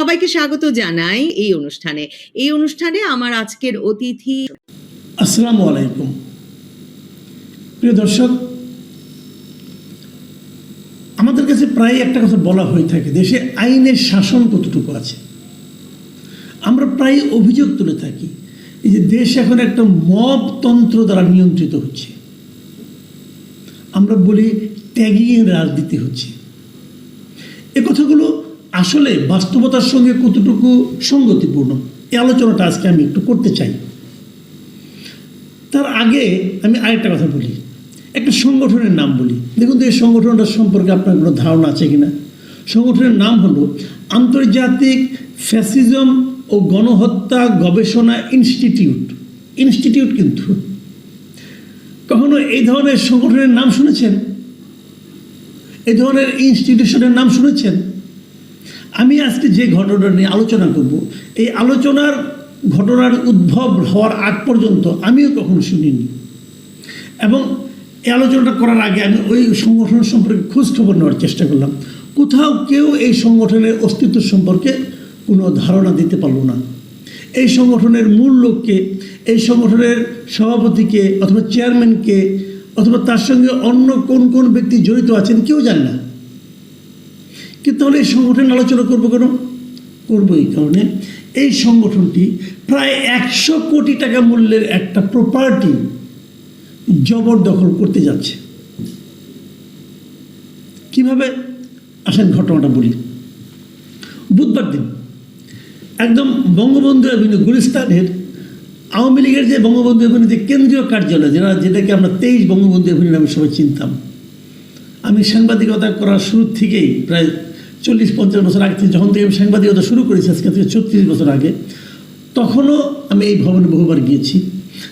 সবাইকে স্বাগত জানাই এই অনুষ্ঠানে আমার আজকের অতিথি। আসসালামু আলাইকুম প্রিয় দর্শক, আমাদের কাছে প্রায় একটা কথা বলা হয়ে থাকে, দেশে আইনের শাসন কতটুকু আছে। আমরা প্রায় অভিযোগ তুলে থাকি এই যে দেশ এখন একটা মবতন্ত্র দ্বারা নিয়ন্ত্রিত হচ্ছে। আমরা বলি ট্যাগিং রাজনীতি হচ্ছে। এ কথাগুলো আসলে বাস্তবতার সঙ্গে কতটুকু সঙ্গতিপূর্ণ, এই আলোচনাটা আজকে আমি একটু করতে চাই। তার আগে আমি আরেকটা কথা বলি, একটা সংগঠনের নাম বলি। দেখুন তো এই সংগঠনটা সম্পর্কে আপনার কোনো ধারণা আছে কিনা। সংগঠনের নাম হলো আন্তর্জাতিক ফ্যাসিজম ও গণহত্যা গবেষণা ইনস্টিটিউট। কিন্তু কখনো এই ধরনের সংগঠনের নাম শুনেছেন? এই ধরনের ইনস্টিটিউশনের নাম শুনেছেন? আমি আজকে যে ঘটনা নিয়ে আলোচনা করব, এই ঘটনার উদ্ভব হওয়ার আগ পর্যন্ত আমিও কখনো শুনিনি, এবং এই আলোচনাটা করার আগে আমি ওই সংগঠন সম্পর্কে খোঁজ খবর নেওয়ার চেষ্টা করলাম। কোথাও কেউ এই সংগঠনের অস্তিত্ব সম্পর্কে কোনো ধারণা দিতে পারলো না। এই সংগঠনের মূল লোককে, এই সংগঠনের সভাপতিকে অথবা চেয়ারম্যানকে অথবা তার সঙ্গে অন্য কোন কোন ব্যক্তি জড়িত আছেন কেউ জানে না। কিন্তু তাহলে এই সংগঠনের আলোচনা করবো কেন? করবো এই কারণে, এই সংগঠনটি প্রায় 100 কোটি টাকা মূল্যের একটা প্রপার্টি জবরদখল করতে যাচ্ছে। কিভাবে? আসেন ঘটনাটা বলি। বুধবার দিন একদম বঙ্গবন্ধু অ্যাভিনিউ, গুলিস্তানের আওয়ামী লীগের যে বঙ্গবন্ধু অ্যাভিনিউতে কেন্দ্রীয় কার্যালয়, যেটাকে আমরা 23 বঙ্গবন্ধু অ্যাভিনিউ নামে সবাই চিনতাম। আমি সাংবাদিকতা করার শুরু থেকেই প্রায় 40-50 বছর আগে থেকে, যখন থেকে আমি সাংবাদিকতা শুরু করেছি আজকে থেকে 36 বছর আগে, তখনও আমি এই ভবনে বহুবার গিয়েছি।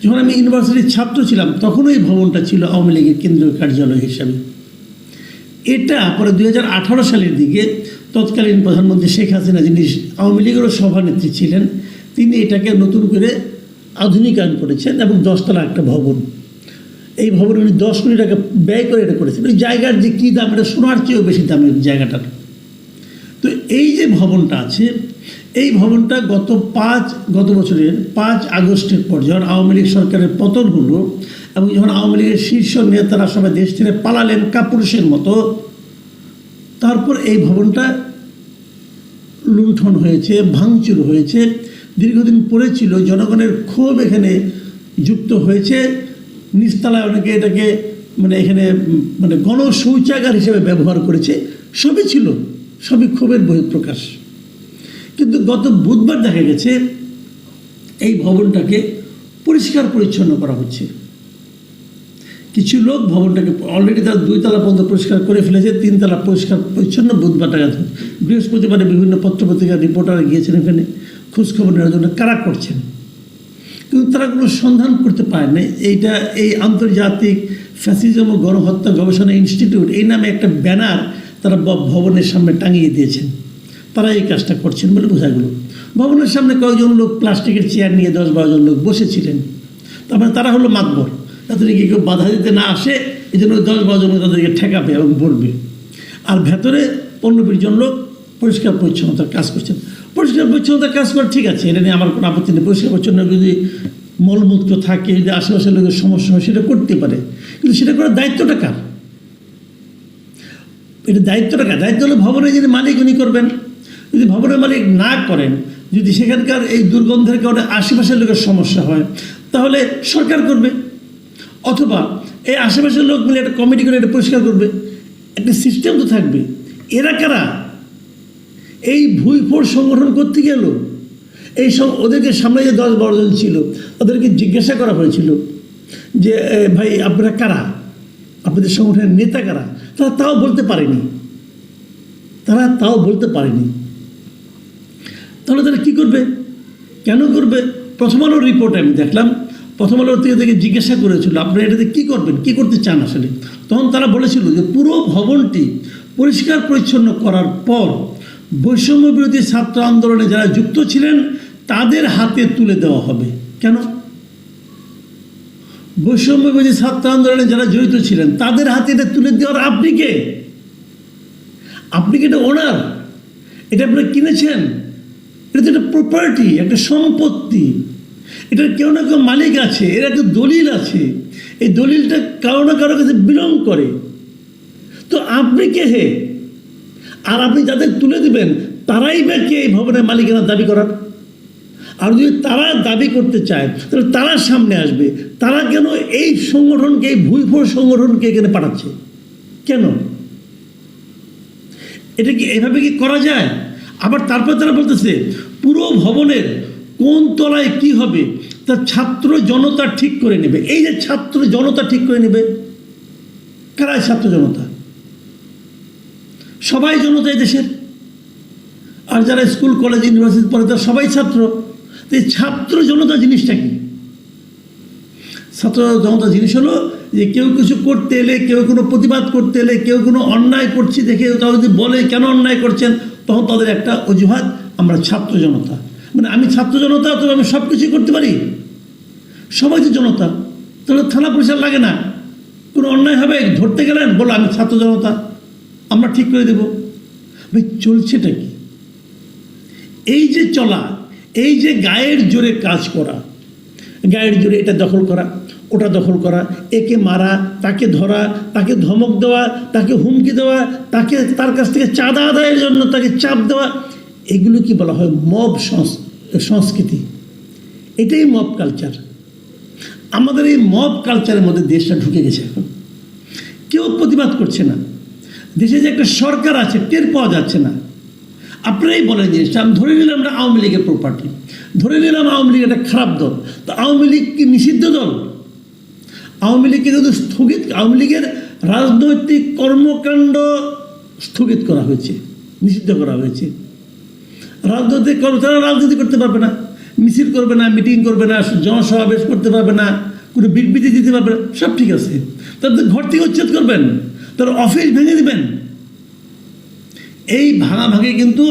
যখন আমি ইউনিভার্সিটির ছাত্র ছিলাম তখনও এই ভবনটা ছিল আওয়ামী লীগের কেন্দ্রীয় কার্যালয় হিসাবে। এটা পরে 2018 সালের দিকে তৎকালীন প্রধানমন্ত্রী শেখ হাসিনা, যিনি আওয়ামী লীগেরও সভানেত্রী ছিলেন, তিনি এটাকে নতুন করে আধুনিকায়ন করেছেন এবং 10 তলা একটা ভবন। এই ভবনে উনি 10 কোটি টাকা ব্যয় করে এটা করেছেন। ওই জায়গার যে কী দাম, এটা সোনার চেয়েও বেশি দামের জায়গাটার। তো এই যে ভবনটা আছে, এই ভবনটা গত বছরের 5 আগস্টের পর যখন আওয়ামী লীগ সরকারের পতন হলো এবং যখন আওয়ামী লীগের শীর্ষ নেতারা সবাই দেশ থেকে পালালেন কাপুরুষের মতো, তারপর এই ভবনটা লুণ্ঠন হয়েছে, ভাঙচুর হয়েছে, দীর্ঘদিন পড়েছিল। জনগণের ক্ষোভ এখানে যুক্ত হয়েছে। নিচতলায় অনেকে এটাকে এখানে গণশৌচাগার হিসেবে ব্যবহার করেছে। সবই ক্ষোভের বহিঃপ্রকাশ। কিন্তু গত বুধবার দেখা গেছে এই ভবনটাকে পরিষ্কার পরিচ্ছন্ন করা হচ্ছে। কিছু লোক ভবনটাকে অলরেডি তার 2 তলা পর্যন্ত পরিষ্কার করে ফেলেছে, 3 তলা পরিষ্কার পরিচ্ছন্ন। বুধবারটা বৃহস্পতিবারে বিভিন্ন পত্রপত্রিকার রিপোর্টাররা গিয়েছেন এখানে খোঁজখবর নেওয়ার জন্য। কারা করছেন? কিন্তু তারা কোনো সন্ধান করতে পারে না। এই আন্তর্জাতিক ফ্যাসিজম ও গণহত্যা গবেষণা ইনস্টিটিউট এই নামে একটা ব্যানার তারা ভবনের সামনে টাঙিয়ে দিয়েছেন। তারা এই কাজটা করছেন বলে বোঝা গেল। ভবনের সামনে কয়েকজন লোক প্লাস্টিকের চেয়ার নিয়ে 10-12 জন লোক বসেছিলেন। তারপরে তারা হলো মাতবর, তাদেরকে কেউ বাধা দিতে না আসে, এই জন্য 10-12 জন তাদেরকে ঠেকাবে এবং বলবে। আর ভেতরে 15-20 জন লোক পরিষ্কার পরিচ্ছন্নতার কাজ করছেন। পরিষ্কার পরিচ্ছন্নতার কাজ করে ঠিক আছে, এটা নিয়ে আমার কোনো আপত্তি নেই। পরিষ্কার পরিচ্ছন্ন যদি মলমূত্র থাকে, যদি আশেপাশের লোকের সমস্যা হয়, সেটা করতে পারে। কিন্তু সেটা করার দায়িত্বটা কার? দায়িত্ব হলো ভবনের যিনি মালিক উনি করবেন। যদি ভবনের মালিক না করেন, যদি সেখানকার এই দুর্গন্ধের কারণে আশেপাশের লোকের সমস্যা হয়, তাহলে সরকার করবে, অথবা এই আশেপাশের লোক মিলে একটা কমিটি করে এটা পরিষ্কার করবে। একটা সিস্টেম তো থাকবে। এরা কারা? এই ভুইফোড় সংগঠন করতে গেল। ওদেরকে সামনে যে 10-12 জন ছিল, ওদেরকে জিজ্ঞাসা করা হয়েছিল যে ভাই আপনারা কারা, আপনাদের সংগঠনের নেতা কারা? তারা তাও বলতে পারেনি। তাহলে তারা কী করবে, কেন করবে? প্রথম আলোর রিপোর্টে আমি দেখলাম, প্রথম আলোর থেকে জিজ্ঞাসা করেছিল আপনারা এটাতে কী করবেন, কী করতে চান আসলে। তখন তারা বলেছিল যে পুরো ভবনটি পরিষ্কার পরিচ্ছন্ন করার পর বৈষম্য বিরোধী ছাত্র আন্দোলনে যারা যুক্ত ছিলেন তাদের হাতে তুলে দেওয়া হবে। কেন? বৈষম্য বিরোধী ছাত্র আন্দোলনে যারা জড়িত ছিলেন তাদের হাতে এটা তুলে দেওয়ার আপনি কে? আপনি কি এটা ওনার? এটা আপনারা কিনেছেন? এটা তো একটা প্রপার্টি, একটা সম্পত্তি, এটার কেউ না কেউ মালিক আছে, এর একটা দলিল আছে, এই দলিলটা কারো না কারো কাছে বিলং করে। তো আপনি কে হে? আর আপনি যাদের তুলে দিবেন তারাই বা কে এই ভবনের মালিকানা দাবি করার? আর যদি তারা দাবি করতে চায় তাহলে তারা সামনে আসবে। তারা কেন এই সংগঠনকে, এই ভুইফোড় সংগঠনকে এখানে পাঠাচ্ছে কেন? এটা কি এভাবে কি করা যায়? আবার তারপর তারা বলতেছে পুরো ভবনের কোন তলায় কি হবে তা ছাত্র জনতা ঠিক করে নেবে। এই যে ছাত্র জনতা ঠিক করে নেবে, কারা ছাত্র জনতা? সবাই জনতা এই দেশের। আর যারা স্কুল কলেজ ইউনিভার্সিটি পড়ে তারা সবাই ছাত্র। তো এই ছাত্র জনতা জিনিসটা কি? ছাত্র জনতা জিনিস হলো যে কেউ কিছু করতে এলে, কেউ কোনো প্রতিবাদ করতে এলে, কেউ কোনো অন্যায় করছি দেখে তারা যদি বলে কেন অন্যায় করছেন, তখন তাদের একটা অজুহাত, আমরা ছাত্র জনতা। মানে আমি ছাত্র জনতা, তবে আমি সব কিছুই করতে পারি। সবাই তো জনতা, তাহলে থানা পুলিশের লাগে না। কোনো অন্যায় হবে, ধরতে গেলেন, বলো আমি ছাত্র জনতা, আমরা ঠিক করে দেব। ভাই চলছেটা কি? এই যে চলা, এই যে গায়ের জোরে কাজ করা, গায়ের জোরে এটা দখল করা, ওটা দখল করা, একে মারা, তাকে ধরা, তাকে ধমক দেওয়া, তাকে হুমকি দেওয়া, তাকে তার কাছ থেকে চাঁদা আদায়ের জন্য তাকে চাপ দেওয়া, এগুলো কি বলা হয়? মব সংস্কৃতি। এটাই মব কালচার। আমাদের এই মব কালচারের মধ্যে দেশটা ঢুকে গেছে। এখন কেউ প্রতিবাদ করছে না। দেশে যে একটা সরকার আছে টের পাওয়া যাচ্ছে না। আপনারাই বলেন জিনিসটা, আমি ধরে নিলাম আমরা আওয়ামী লীগের প্রপার্টি, ধরে নিলাম আওয়ামী লীগ একটা খারাপ দল। তো আওয়ামী লীগ কি নিষিদ্ধ দল? আওয়ামী লীগকে কিন্তু স্থগিত, আওয়ামী লীগের রাজনৈতিক কর্মকাণ্ড স্থগিত করা হয়েছে, নিষিদ্ধ করা হয়েছে। রাজনৈতিক তারা রাজনীতি করতে পারবে না, মিছিল করবে না, মিটিং করবে না, জনসমাবেশ করতে পারবে না, কোনো বিবৃতি দিতে পারবে না, সব ঠিক আছে। তাদের ঘর থেকে উচ্ছেদ করবেন, তার অফিস ভেঙে দিবেন। এই ভাঙাভাঙি কিন্তু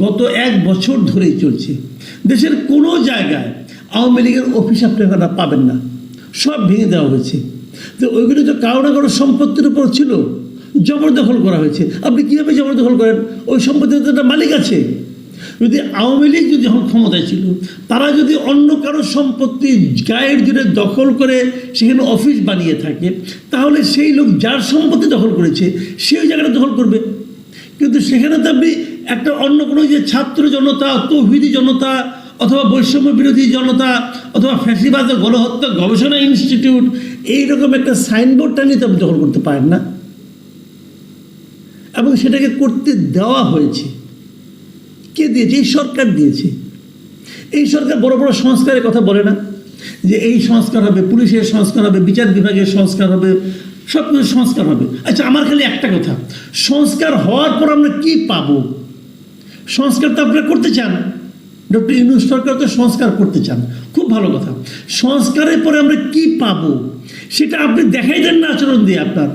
গত 1 বছর ধরেই চলছে। দেশের কোনো জায়গায় আওয়ামী লীগের অফিস আপনারা পাবেন না, সব ভেঙে দেওয়া হয়েছে। তো ওইগুলো তো কারো না কারো সম্পত্তির উপর ছিল, জবরদখল করা হয়েছে। আপনি কীভাবে জবরদখল করেন? ওই সম্পত্তির তো একটা মালিক আছে। যদি আওয়ামী লীগ যদি যখন ক্ষমতায় ছিল, তারা যদি অন্য কারো সম্পত্তি গায়ের জোরে দখল করে সেখানে অফিস বানিয়ে থাকে, তাহলে সেই লোক যার সম্পত্তি দখল করেছে সেই জায়গাটা দখল করবে। কিন্তু সেখানে তো আপনি একটা অন্য কোনো যে ছাত্র জনতা, তৌহিদি জনতা, অথবা বৈষম্য বিরোধী জনতা, অথবা ফ্যাসিবাদ ও গণহত্যা গবেষণা ইনস্টিটিউট, এইরকম একটা সাইনবোর্ড টানিয়ে তো আপনি দখল করতে পারেন না। এবং সেটাকে করতে দেওয়া হয়েছে। কে দিয়েছে? এই সরকার দিয়েছে। এই সরকার বড় বড় সংস্কারের কথা বলে না, যে এই সংস্কার হবে, পুলিশের সংস্কার হবে, বিচার বিভাগের সংস্কার হবে, সব কিছু সংস্কার হবে। আচ্ছা, আমার খালি একটা কথা, সংস্কার হওয়ার পর আমরা কি পাবো? সংস্কার তো আপনারা করতে চান, ডক্টর ইউনূস সরকার তো সংস্কার করতে চান, খুব ভালো কথা। সংস্কারের পরে আমরা কি পাবো সেটা আপনি দেখাই দেন না আচরণ দিয়ে। আপনার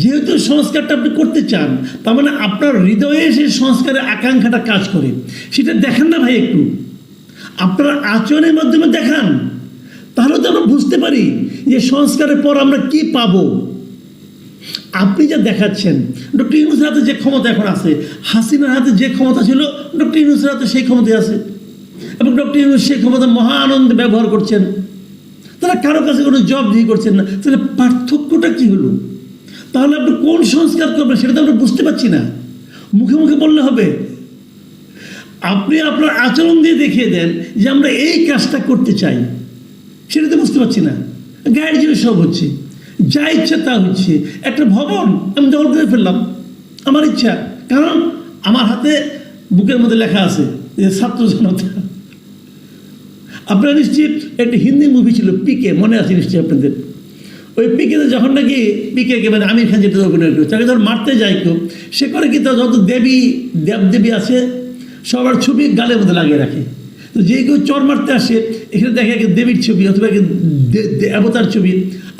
যেহেতু সংস্কারটা আপনি করতে চান, তার মানে আপনার হৃদয়ে সেই সংস্কারের আকাঙ্ক্ষাটা কাজ করে, সেটা দেখান না ভাই। একটু আপনার আচরণের মাধ্যমে দেখান, তাহলে তো আমরা বুঝতে পারি যে সংস্কারের পর আমরা কি পাবো। আপনি যা দেখাচ্ছেন, ডক্টর ইউনূসের হাতে যে ক্ষমতা এখন আছে, হাসিনার হাতে যে ক্ষমতা ছিল, ডক্টর ইউনূসের হাতে সেই ক্ষমতায় আছে, এবং ডক্টর ইউনূস সেই ক্ষমতা মহা আনন্দে ব্যবহার করছেন। তারা কারো কাছে কোনো জবাবদিহি করছেন না। তাহলে পার্থক্যটা কি হলো? তাহলে আপনি কোন সংস্কার করবেন সেটা তো আমরা বুঝতে পারছি না। মুখে মুখে বললে হবে? আপনি আপনার আচরণ দিয়ে দেখিয়ে দেন যে আমরা এই কাজটা করতে চাই, সেটা তো বুঝতে পারছি না। গায়ের জোরে সব হচ্ছে, যা ইচ্ছা তা হচ্ছে। একটা ভবন আমি দখল করে ফেললাম, আমার ইচ্ছা, কারণ আমার হাতে বুকের মধ্যে লেখা আছে যে ছাত্র জনতা। আপনারা নিশ্চিত একটা হিন্দি মুভি ছিল পিকে, মনে আছে নিশ্চয়ই আপনাদের? ওই পিকেতে যখন নাকি পিকে মানে আমির খান যেটা অভিনয় করে, তাকে ধর মারতে যায় কেউ, সে করে কি তার যত দেবদেবী আছে সবার ছবি গালের মধ্যে লাগিয়ে রাখে। তো যে কেউ চর মারতে আসে, এখানে দেখে দেবীর ছবি অথবা দেবতার ছবি,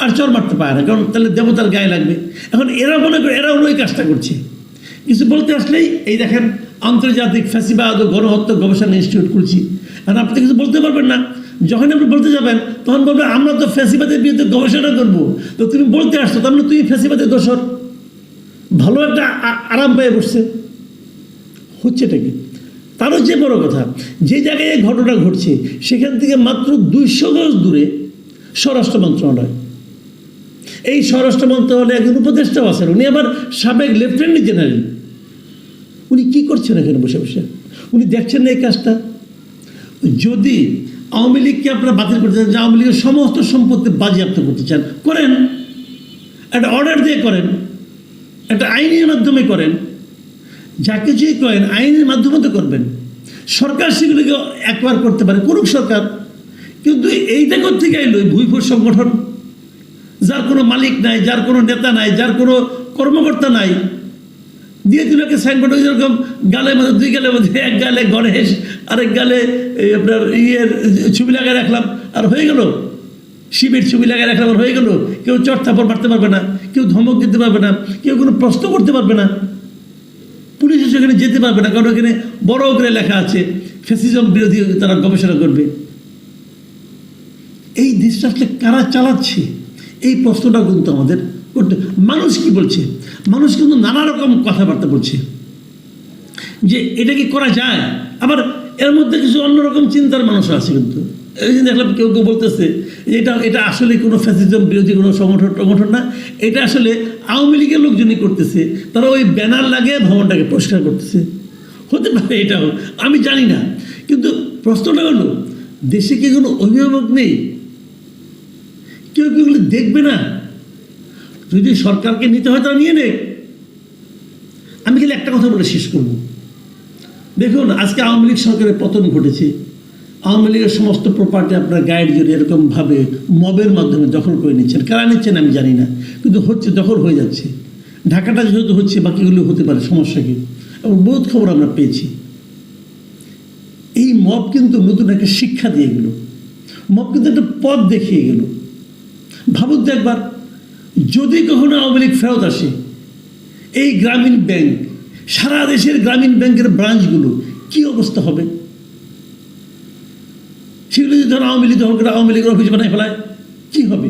আর চর মারতে পারে না, কারণ তাহলে দেবতার গায়ে লাগবে। এখন এরা মনে করে এরা ওই কাজটা করছে। কিছু বলতে আসলেই এই দেখেন আন্তর্জাতিক ফ্যাসিবাদ ও গণহত্যা গবেষণা ইনস্টিটিউট খুলছি, আর আপনি কিছু বলতে পারবেন না। যখন আপনি বলতে যাবেন তখন বলবেন আমরা তো ফ্যাসিবাদের বিরুদ্ধে গবেষণা করবো। তো তুমি বলতে আসছো, তার মানে তুমি ফ্যাসিবাদের দোষর। ভালো একটা আরাম পেয়ে বসছে। হচ্ছেটা কি? তারও যে বড় কথা, যে জায়গায় এই ঘটনা ঘটছে সেখান থেকে মাত্র 200 গজ দূরে স্বরাষ্ট্র মন্ত্রণালয়। এই স্বরাষ্ট্র মন্ত্রণালয়ে একজন উপদেষ্টাও আছেন, উনি আবার সাবেক লেফটেন্যান্ট জেনারেল। উনি কি করছেন এখানে বসে বসে? উনি দেখছেন না এই কাজটা? যদি আওয়ামী লীগকে আপনারা বাতিল করতে চান, যে আওয়ামী লীগের সমস্ত সম্পত্তি বাজেয়াপ্ত করতে চান, করেন, একটা অর্ডার দিয়ে করেন, একটা আইনের মাধ্যমে করেন, যা কিছুই করেন আইনের মাধ্যমে তো করবেন। সরকার সেগুলিকে একবার করতে পারে, করুক সরকার, কিন্তু এইটা থেকে এলো ভুইফোর সংগঠন, যার কোনো মালিক নাই, যার কোনো নেতা নাই, যার কোনো কর্মকর্তা নাই, দিয়ে দিল একটা সাইনবোর্ড, যেরকম গালের মধ্যে, 2 গালের মধ্যে, এক গালে গণেশ, আরেক গালে আপনার ছবি লাগায় রাখলাম আর হয়ে গেল, শিবের ছবি লাগায় রাখলাম আর হয়ে গেল। কেউ চড়থাপড় মারতে পারবে না, কেউ ধমক দিতে পারবে না, কেউ কোনো প্রশ্ন করতে পারবে না, পুলিশ সেখানে যেতে পারবে না, কারণ ওখানে বড় করে লেখা আছে ফ্যাসিজম বিরোধী তারা গবেষণা করবে। এই দেশটা আসলে কারা চালাচ্ছে, এই প্রশ্নটা কিন্তু আমাদের করতে। মানুষ কি বলছে? মানুষ কিন্তু নানা রকম কথাবার্তা বলছে যে এটা কি করা যায়, আবার এর মধ্যে কিছু অন্যরকম চিন্তার মানুষ আছে। কিন্তু এই যে দেখলাম কেউ কেউ বলতেছে এটা আসলে কোনো ফ্যাসিজম বিরোধী কোনো সংগঠন না, এটা আসলে আওয়ামী লীগের লোকজনই করতেছে, তারা ওই ব্যানার লাগিয়ে ভবনটাকে পরিষ্কার করতেছে। হতে পারে, এটাও আমি জানি না, কিন্তু প্রশ্নটা হলো দেশে কি কোনো অভিভাবক নেই? কেউ কেউ দেখবে না? যদি সরকারকে নিতে হয় তারা নিয়ে নেয়। আমি খালি একটা কথা বলে শেষ করব। দেখুন, আজকে আওয়ামী লীগ সরকারের পতন ঘটেছে, আওয়ামী লীগের সমস্ত প্রপার্টি আপনার গাইড জুড়ে এরকমভাবে মবের মাধ্যমে দখল করে নিচ্ছেন। কারা নিচ্ছেন আমি জানি না, কিন্তু হচ্ছে, দখল হয়ে যাচ্ছে। ঢাকাটা যেহেতু হচ্ছে, বাকিগুলো হতে পারে, সমস্যা কি? এবং বহুত খবর আমরা পেয়েছি। এই মব কিন্তু নতুন একটা শিক্ষা দিয়ে গেল, মব কিন্তু একটা পথ দেখিয়ে গেল। ভাবুন তো একবার, যদি কখনো আওয়ামী লীগ ফেরত আসে, এই গ্রামীণ ব্যাংক, সারা দেশের গ্রামীণ ব্যাংকের ব্রাঞ্চগুলো কি অবস্থা হবে? সেগুলো যদি ধরো আওয়ামী লীগ দখল করে আওয়ামী লীগের অফিস বানায় ফেলায়, কী হবে?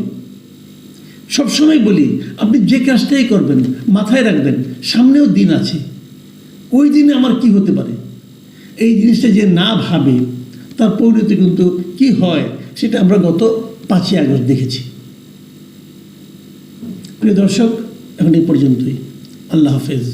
সবসময় বলি, আপনি যে কাজটাই করবেন মাথায় রাখবেন সামনেও দিন আছে, ওই দিনে আমার কি হতে পারে। এই জিনিসটা যে না ভাবে, তার পরিণতি কিন্তু কি হয় সেটা আমরা গত 5ই আগস্ট দেখেছি। প্রিয় দর্শক, এখন এই পর্যন্তই। আল্লাহ হাফেজ।